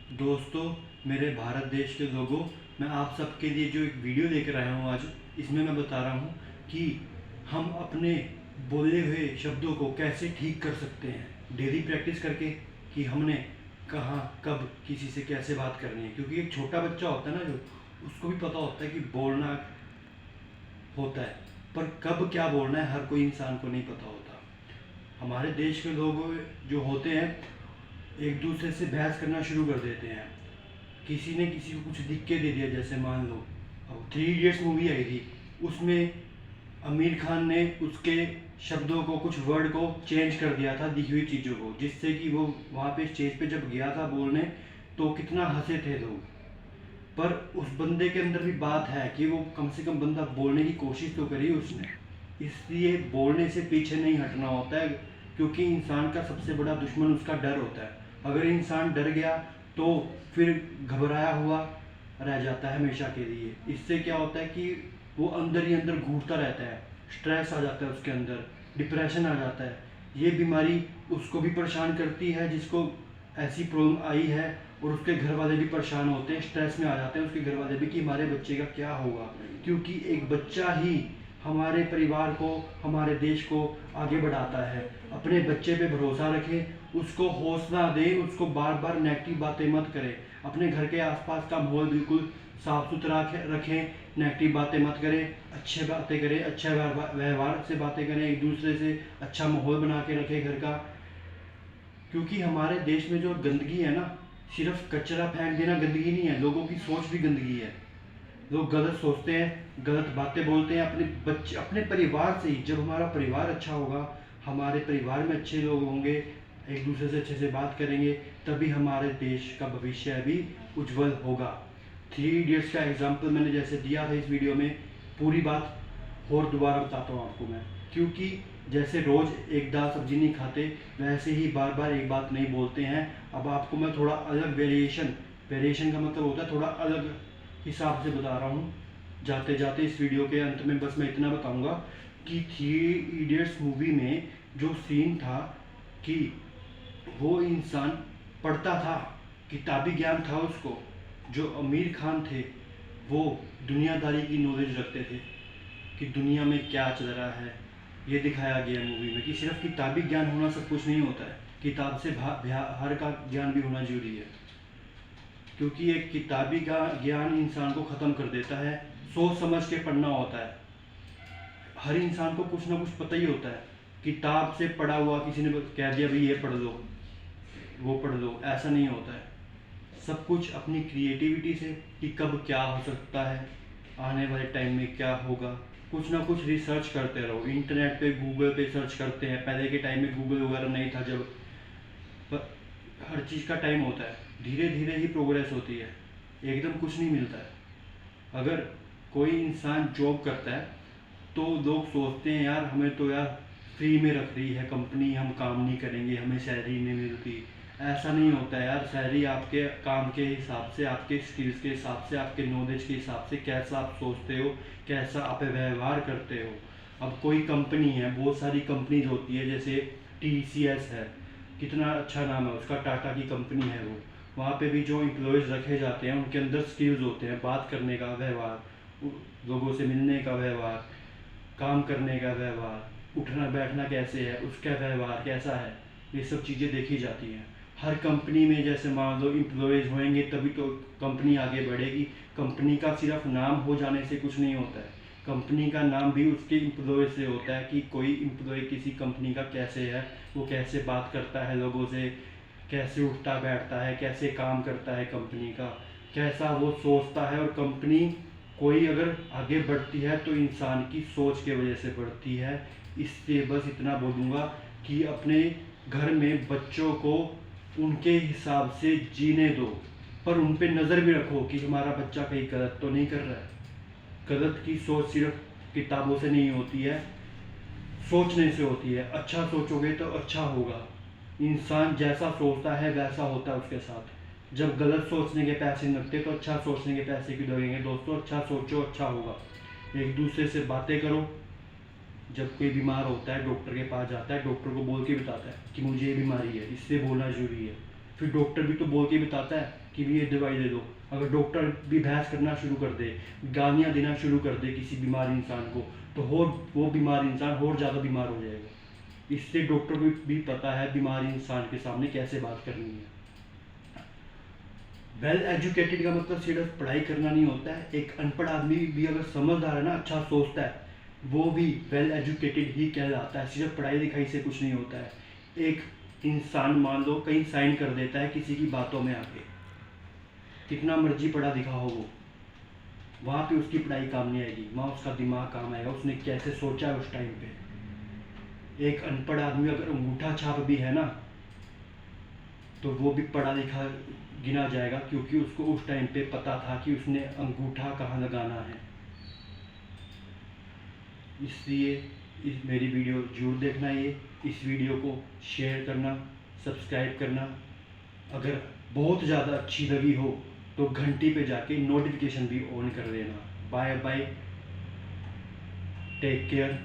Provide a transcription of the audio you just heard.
दोस्तों, मेरे भारत देश के लोगों, मैं आप सबके लिए जो एक वीडियो लेकर आया हूँ आज, इसमें मैं बता रहा हूँ कि हम अपने बोले हुए शब्दों को कैसे ठीक कर सकते हैं डेली प्रैक्टिस करके, कि हमने कहाँ कब किसी से कैसे बात करनी है। क्योंकि एक छोटा बच्चा होता है ना, जो उसको भी पता होता है कि बोलना होता है, पर कब क्या बोलना है हर कोई इंसान को नहीं पता होता। हमारे देश के लोग जो होते हैं, एक दूसरे से बहस करना शुरू कर देते हैं। किसी ने किसी को कुछ लिख के दे दिया, जैसे मान लो अब 3 इडियट्स मूवी आई थी, उसमें आमिर खान ने उसके शब्दों को, कुछ वर्ड को चेंज कर दिया था लिखी हुई चीज़ों को, जिससे कि वो वहाँ पे स्टेज पे जब गया था बोलने, तो कितना हंसे थे लोग। पर उस बंदे के अंदर भी बात है कि वो कम से कम बंदा बोलने की कोशिश तो करी उसने। इसलिए बोलने से पीछे नहीं हटना होता है, क्योंकि इंसान का सबसे बड़ा दुश्मन उसका डर होता है। अगर इंसान डर गया तो फिर घबराया हुआ रह जाता है हमेशा के लिए। इससे क्या होता है कि वो अंदर ही अंदर घूरता रहता है, स्ट्रेस आ जाता है उसके अंदर, डिप्रेशन आ जाता है। ये बीमारी उसको भी परेशान करती है जिसको ऐसी प्रॉब्लम आई है, और उसके घर वाले भी परेशान होते हैं, स्ट्रेस में आ जाते हैं उसके घर वाले भी कि हमारे बच्चे का क्या होगा। क्योंकि एक बच्चा ही हमारे परिवार को, हमारे देश को आगे बढ़ाता है। अपने बच्चे पे भरोसा रखें, उसको हौसला दें, उसको बार बार नेगेटिव बातें मत करें। अपने घर के आसपास का माहौल बिल्कुल साफ सुथरा रखें, नेगेटिव बातें मत करें, अच्छे बातें करें, अच्छे व्यवहार से बातें करें, एक दूसरे से अच्छा माहौल बना के रखें घर का। क्योंकि हमारे देश में जो गंदगी है ना, सिर्फ कचरा फेंक देना गंदगी नहीं है, लोगों की सोच भी गंदगी है। लोग गलत सोचते हैं, गलत बातें बोलते हैं अपने बच्चे, अपने परिवार से ही। जब हमारा परिवार अच्छा होगा, हमारे परिवार में अच्छे लोग होंगे, एक दूसरे से अच्छे से बात करेंगे, तभी हमारे देश का भविष्य भी उज्जवल होगा। 3 इडियट्स का एग्जाम्पल मैंने जैसे दिया था इस वीडियो में, पूरी बात और दोबारा बताता हूँ आपको मैं। क्योंकि जैसे रोज़ एक दाल सब्जी नहीं खाते, वैसे ही बार बार एक बात नहीं बोलते हैं। अब आपको मैं थोड़ा अलग वेरिएशन, वेरिएशन का मतलब होता है थोड़ा अलग हिसाब से बता रहा हूँ। जाते जाते इस वीडियो के अंत में बस मैं इतना बताऊँगा कि 3 इडियट्स मूवी में जो सीन था, कि वो इंसान पढ़ता था, किताबी ज्ञान था उसको। जो आमिर खान थे, वो दुनियादारी की नॉलेज रखते थे कि दुनिया में क्या चल रहा है। ये दिखाया गया मूवी में कि सिर्फ किताबी ज्ञान होना सब कुछ नहीं होता है, किताब से बाहर का ज्ञान भी होना जरूरी है। क्योंकि एक किताबी का ज्ञान इंसान को ख़त्म कर देता है, सोच समझ के पढ़ना होता है। हर इंसान को कुछ ना कुछ पता ही होता है। किताब से पढ़ा हुआ किसी ने कह दिया भाई ये पढ़ लो, वो पढ़ लो, ऐसा नहीं होता है। सब कुछ अपनी क्रिएटिविटी से, कि कब क्या हो सकता है, आने वाले टाइम में क्या होगा, कुछ ना कुछ रिसर्च करते रहो। इंटरनेट पे, गूगल पे सर्च करते हैं। पहले के टाइम में गूगल वगैरह नहीं था जब, पर हर चीज़ का टाइम होता है, धीरे धीरे ही प्रोग्रेस होती है, एकदम कुछ नहीं मिलता है। अगर कोई इंसान जॉब करता है तो लोग सोचते हैं यार हमें तो यार फ्री में रख रही है कंपनी, हम काम नहीं करेंगे, हमें सैलरी नहीं मिलती। ऐसा नहीं होता है यार, सैलरी आपके काम के हिसाब से, आपके स्किल्स के हिसाब से, आपके नॉलेज के हिसाब से, कैसा आप सोचते हो, कैसा आप व्यवहार करते हो। अब कोई कंपनी है, बहुत सारी कंपनीज होती है, जैसे TCS है, कितना अच्छा नाम है उसका, टाटा की कंपनी है वो। वहाँ पे भी जो एम्प्लॉयज़ रखे जाते हैं, उनके अंदर स्किल्स होते हैं, बात करने का व्यवहार, लोगों से मिलने का व्यवहार, काम करने का व्यवहार, उठना बैठना कैसे है, उसका व्यवहार कैसा है, ये सब चीज़ें देखी जाती हैं। हर कंपनी में जैसे मान लो एम्प्लॉयज़ होंगे तभी तो कंपनी आगे बढ़ेगी। कंपनी का सिर्फ नाम हो जाने से कुछ नहीं होता है, कंपनी का नाम भी उसके एम्प्लॉय से होता है, कि कोई एम्प्लॉय किसी कंपनी का कैसे है, वो कैसे बात करता है लोगों से, कैसे उठता बैठता है, कैसे काम करता है कंपनी का, कैसा वो सोचता है। और कंपनी कोई अगर आगे बढ़ती है तो इंसान की सोच के वजह से बढ़ती है। इससे बस इतना बोलूँगा कि अपने घर में बच्चों को उनके हिसाब से जीने दो, पर उन पे नज़र भी रखो कि हमारा बच्चा कहीं गलत तो नहीं कर रहा है। गलत की सोच सिर्फ किताबों से नहीं होती है, सोचने से होती है। अच्छा सोचोगे तो अच्छा होगा। इंसान जैसा सोचता है वैसा होता है उसके साथ। जब गलत सोचने के पैसे नहीं लगते तो अच्छा सोचने के पैसे क्यों लगेंगे दोस्तों। अच्छा सोचो, अच्छा होगा। एक दूसरे से बातें करो। जब कोई बीमार होता है, डॉक्टर के पास जाता है, डॉक्टर को बोल के बताता है कि मुझे ये बीमारी है, इससे बोलना जरूरी है। फिर डॉक्टर भी तो बोल के बताता है कि भी ये दवाई दे दो। अगर डॉक्टर भी बहस करना शुरू कर दे, गालियाँ देना शुरू कर दे किसी बीमार इंसान को, तो वो बीमार इंसान और ज़्यादा बीमार हो जाएगा। इससे डॉक्टर को भी पता है बीमार इंसान के सामने कैसे बात करनी है। वेल एजुकेटेड का मतलब सिर्फ पढ़ाई करना नहीं होता है। एक अनपढ़ आदमी भी अगर समझदार है ना, अच्छा सोचता है, वो भी वेल एजुकेटेड ही कहलाता है। सिर्फ पढ़ाई लिखाई से कुछ नहीं होता है। एक इंसान मान लो कहीं साइन कर देता है किसी की बातों में आके, कितना मर्जी पढ़ा लिखा हो वो, वहाँ पे उसकी पढ़ाई काम नहीं आएगी, वहाँ उसका दिमाग काम आएगा, उसने कैसे सोचा है उस टाइम पे। एक अनपढ़ आदमी अगर अंगूठा छाप भी है ना, तो वो भी पढ़ा लिखा गिना जाएगा, क्योंकि उसको उस टाइम पे पता था कि उसने अंगूठा कहाँ लगाना है। इसलिए इस मेरी वीडियो जरूर देखना, इस वीडियो को शेयर करना, सब्सक्राइब करना। अगर बहुत ज़्यादा अच्छी लगी हो तो घंटी पे जाके नोटिफिकेशन भी ऑन कर देना। Bye bye, take care.